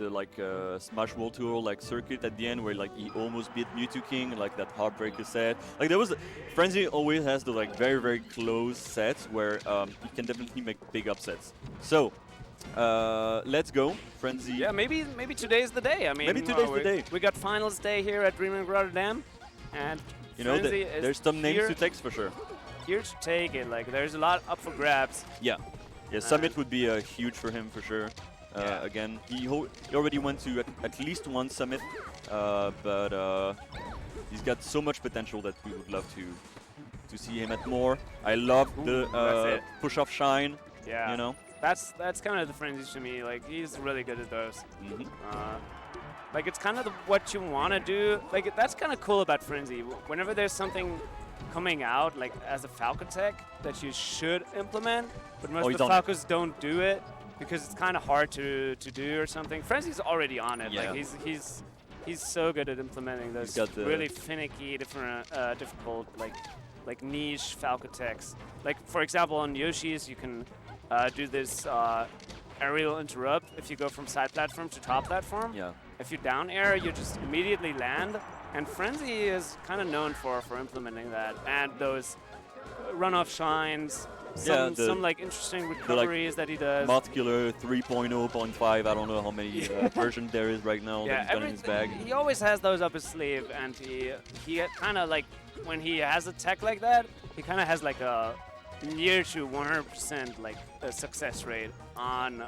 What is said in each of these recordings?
the like Smash World Tour like circuit at the end where like he almost beat Mewtwo King, like that heartbreaker set. Like there was Frenzy always has the like very close sets where he can definitely make big upsets. So let's go, Frenzy. Yeah, maybe today's the day. I mean, maybe today's the day. We got finals day here at DreamHack Rotterdam, and you know there's some names to take for sure. Here to take it. Like there's a lot up for grabs. Yeah, Summit would be huge for him for sure. Again, he already went to at least one Summit, but he's got so much potential that we would love to see him at more. I love the push-off shine. Yeah, you know. That's kind of the Frenzy to me. Like he's really good at those. Like it's kind of what you want to do. Like that's kind of cool about Frenzy. Whenever there's something coming out like as a Falco tech that you should implement, but most of the Falcos don't do it because it's kind of hard to do or something. Frenzy's already on it. Yeah. Like he's so good at implementing those really finicky, difficult like niche Falco techs. Like for example on Yoshi's you can do this aerial interrupt if you go from side platform to top platform. Yeah. If you down air, you just immediately land. And Frenzy is kind of known for implementing that. And those runoff shines, some like interesting recoveries that he does. Muscular 3.0, 0.5, I don't know how many versions there is right now that he's got in his bag. He always has those up his sleeve, and he kind of like, when he has a tech like that, he kind of has like a near to 100% like a success rate on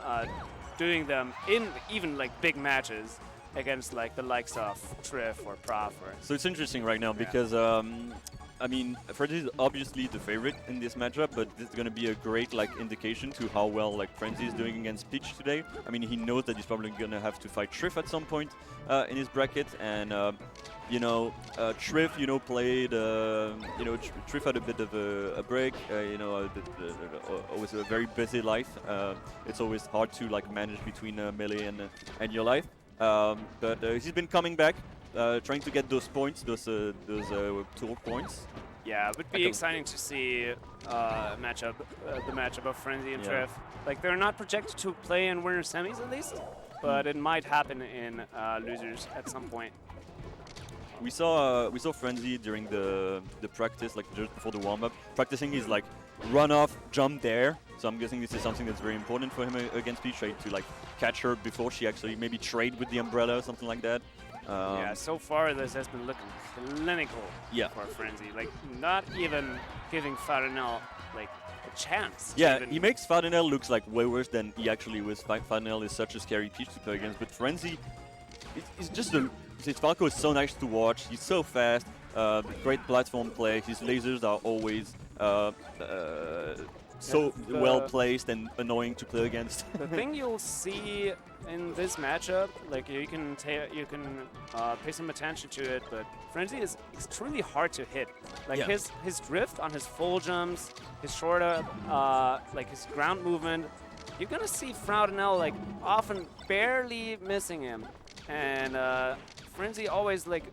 doing them in even like big matches against like the likes of Triff or Prof. So it's interesting right now because I mean, Frenzy is obviously the favorite in this matchup, but this is going to be a great like indication to how well like Frenzy is doing against Peach today. I mean, he knows that he's probably going to have to fight Triff at some point in his bracket, and you know, Triff, you know, played, you know, Triff had a bit of a break, you know, always a very busy life. It's always hard to like manage between melee and your life. But he's been coming back, trying to get those points, those tour points. Yeah, it would be exciting to see the matchup of Frenzy and Triff. Like they're not projected to play in winner semis at least, but it might happen in losers at some point. We saw Frenzy during the practice, like just before the warm-up, practicing his like run-off jump there. So I'm guessing this is something that's very important for him against Peach, to like catch her before she actually maybe trade with the umbrella or something like that. Yeah, so far this has been looking clinical for Frenzy. Like not even giving Farinel like a chance. Yeah, he makes Farinel looks like way worse than he actually was. Farinel is such a scary Peach to play against, but Frenzy, it's just his Falco is so nice to watch. He's so fast, great platform play. His lasers are always so well placed and annoying to play against. The thing you'll see in this matchup, like you can pay some attention to it, but Frenzy is extremely hard to hit. Like his drift on his full jumps, his short up, like his ground movement, you're gonna see Fraudenel like often barely missing him, and Frenzy always like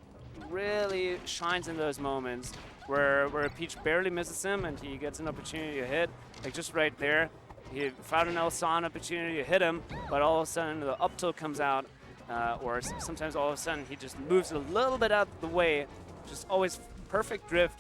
really shines in those moments where Peach barely misses him and he gets an opportunity to hit. Like just right there, Fraudenel saw an opportunity to hit him, but all of a sudden the up tilt comes out, or sometimes all of a sudden he just moves a little bit out of the way. Just always perfect drift,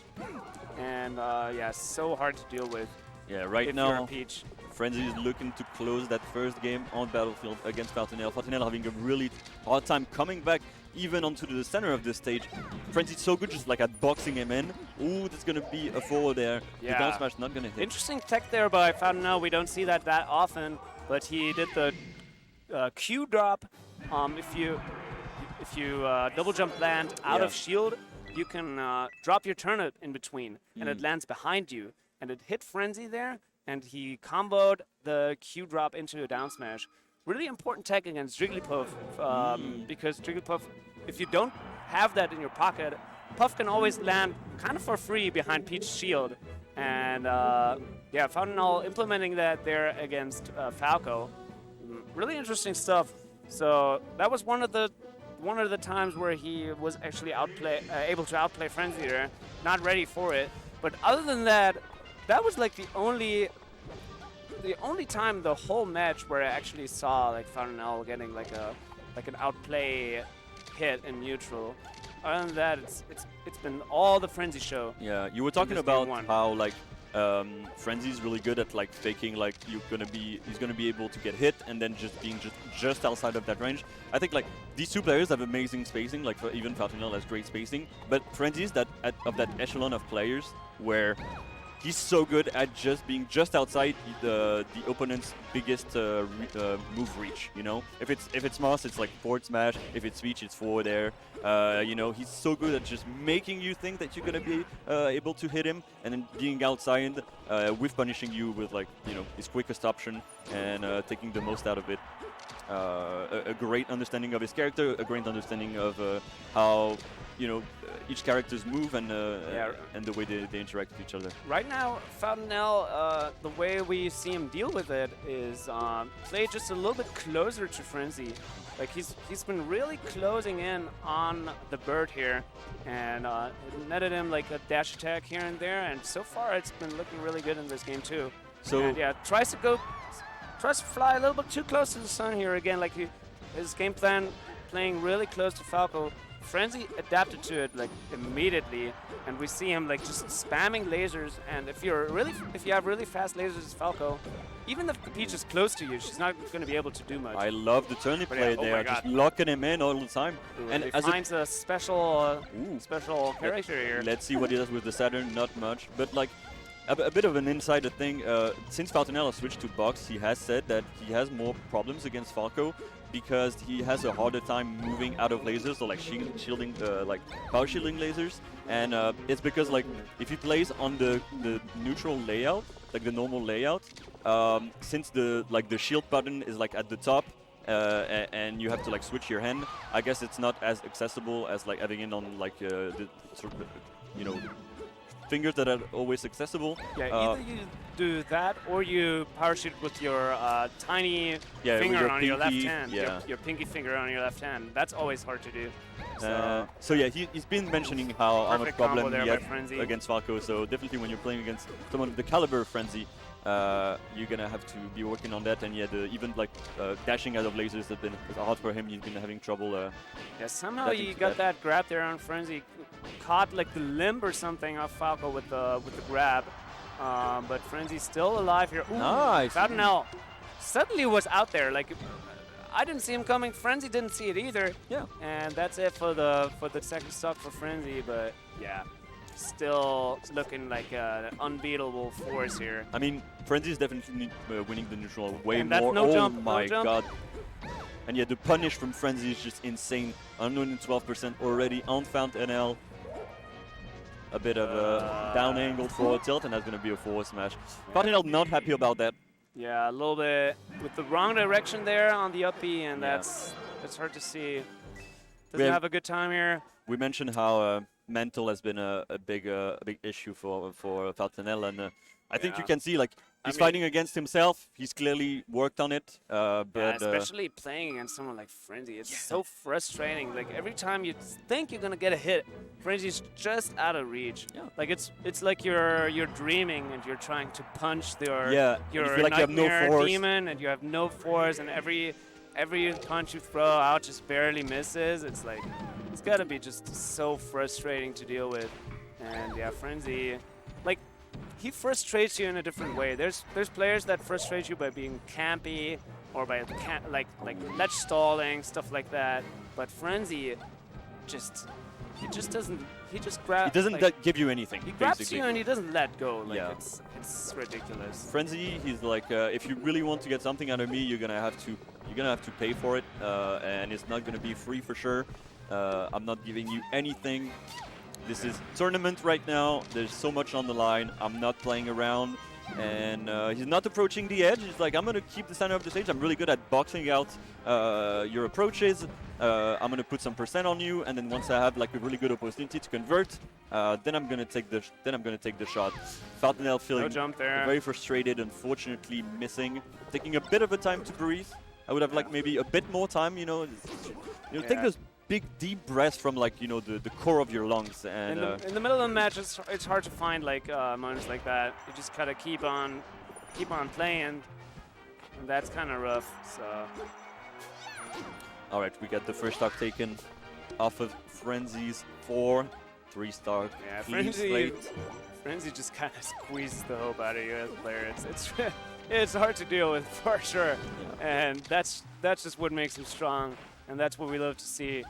and yeah, so hard to deal with. Yeah, right if now you're Peach. Frenzy is looking to close that first game on Battlefield against Farinel. Farinel having a really hard time coming back even onto the center of the stage. Frenzy's so good just like at boxing him in. Ooh, there's going to be a forward there. Yeah. The down smash not going to hit. Interesting tech there by Farinel. We don't see that often, but he did the Q drop. If you double jump land out of shield, you can drop your turnip in between, and it lands behind you. And it hit Frenzy there, and he comboed the Q drop into a down smash. Really important tech against Jigglypuff, because Jigglypuff, if you don't have that in your pocket, Puff can always land kind of for free behind Peach's shield. And yeah, Farinel implementing that there against Falco. Really interesting stuff. So that was one of the times where he was actually able to outplay Frenzy there. Not ready for it. But other than that, that was like the only time the whole match where I actually saw like Farinel getting like like an outplay hit in neutral. Other than that, it's been all the Frenzy show. Yeah, you were talking this about game 1. how like Frenzy's really good at like faking like he's gonna be able to get hit and then just being just outside of that range. I think like these two players have amazing spacing, like even Foutinel has great spacing, but Frenzy's of that echelon of players where he's so good at just being just outside the opponent's biggest move reach. You know, if it's Moss, it's like forward smash. If it's Speech, it's forward air. You know, he's so good at just making you think that you're gonna be able to hit him, and then being outside with punishing you with like his quickest option and taking the most out of it. A great understanding of his character, a great understanding of how each character's move and the way they interact with each other. Right now, Foutinel, the way we see him deal with it is play just a little bit closer to Frenzy. Like he's been really closing in on the bird here, and it netted him like a dash attack here and there. And so far, it's been looking really good in this game too. So and yeah, tries to fly a little bit too close to the sun here again. Like his game plan, playing really close to Falco. Frenzy adapted to it like immediately, and we see him like just spamming lasers. And if you have really fast lasers as Falco, even if the Peach is close to you, she's not going to be able to do much. I love the turn he played there, just locking him in all the time. Ooh, and he finds a special character here. Let's see what he does with the Saturn. Not much, but like a bit of an insider thing. Since Foutinel has switched to box, he has said that he has more problems against Falco because he has a harder time moving out of lasers, or like shielding, like power shielding lasers, and it's because like if he plays on the neutral layout, like the normal layout, since the shield button is like at the top, and you have to like switch your hand, I guess it's not as accessible as like having it on like the sort of, fingers that are always accessible. Yeah, either you do that or you power shoot with your tiny finger on your left hand. Yeah. Your pinky finger on your left hand. That's always hard to do. So yeah, he's been mentioning how much problem he had Frenzy against Falco. So definitely when you're playing against someone of the caliber of Frenzy, you're gonna have to be working on that. And yeah, even like dashing out of lasers has been hard for him. He's been having trouble. Yeah, somehow he got that grab there on Frenzy, caught like the limb or something off Falco with the grab. But Frenzy's still alive here. Ooh, nice. Foutinel suddenly was out there. Like I didn't see him coming. Frenzy didn't see it either. Yeah. And that's it for the second stock for Frenzy. But yeah, still looking like an unbeatable force here. I mean, Frenzy is definitely winning the neutral way and more. No oh jump, my no jump. god. And yeah, the punish from Frenzy is just insane. 112% already on Foutinel. A bit of a down angle forward tilt, and that's going to be a forward smash. Foutinel not happy about that. Yeah, a little bit with the wrong direction there on the up B, and that's hard to see. Doesn't have a good time here. We mentioned how mental has been a big issue for Foutinel, and I think you can see like he's fighting against himself. He's clearly worked on it, but especially playing against someone like Frenzy, it's so frustrating. Like every time you think you're gonna get a hit, Frenzy's just out of reach. Yeah. Like it's like you're dreaming and you're trying to punch your you feel like you have no force. Demon, and you have no force, and every punch you throw out just barely misses. It's like it's gotta be just so frustrating to deal with. And yeah, Frenzy, like, he frustrates you in a different way. There's players that frustrate you by being campy or by like ledge stalling, stuff like that. But Frenzy he doesn't give you anything. He grabs you and he doesn't let go. Like it's ridiculous. Frenzy, he's like, if you really want to get something out of me, you're gonna have to pay for it, and it's not gonna be free for sure. I'm not giving you anything. This is tournament right now. There's so much on the line. I'm not playing around. And he's not approaching the edge. He's like, I'm going to keep the center of the stage. I'm really good at boxing out your approaches. I'm going to put some percent on you. And then once I have like a really good opportunity to convert, then I'm going to take the shot. Foutinel feeling very frustrated, unfortunately missing. Taking a bit of a time to breathe. I would have like maybe a bit more time, take those big deep breaths from like the core of your lungs, and in the middle of the match it's hard to find like moments like that. You just gotta keep on playing, and that's kind of rough. So All right, we got the first stock taken off of Frenzy's 3 stock. Yeah, clean slate. Frenzy just kind of squeezes the hope out of you as a player. It's hard to deal with for sure, and that's just what makes him strong, and that's what we love to see.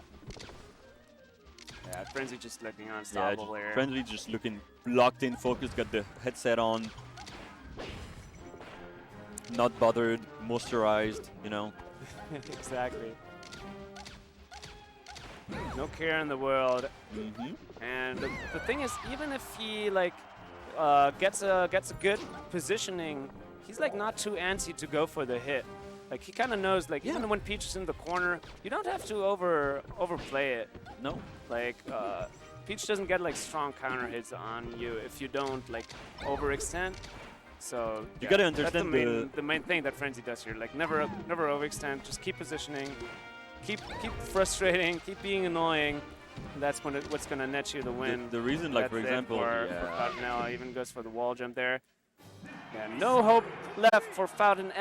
Yeah, Frenzy just looking unstoppable here. Frenzy just looking locked in, focused, got the headset on, not bothered, moisturized, you know. Exactly. No care in the world. And the thing is, even if he like gets a good positioning, he's like not too antsy to go for the hit. Like he kind of knows, like even when Peach is in the corner, you don't have to overplay it. No. Like Peach doesn't get like strong counter hits on you if you don't like overextend. So you gotta understand the main thing that Frenzy does here. Like never overextend. Just keep positioning, keep frustrating, keep being annoying. And that's what's gonna net you the win. The reason, like for example, for Fout now even goes for the wall jump there. Yeah, no hope left for Fout and L.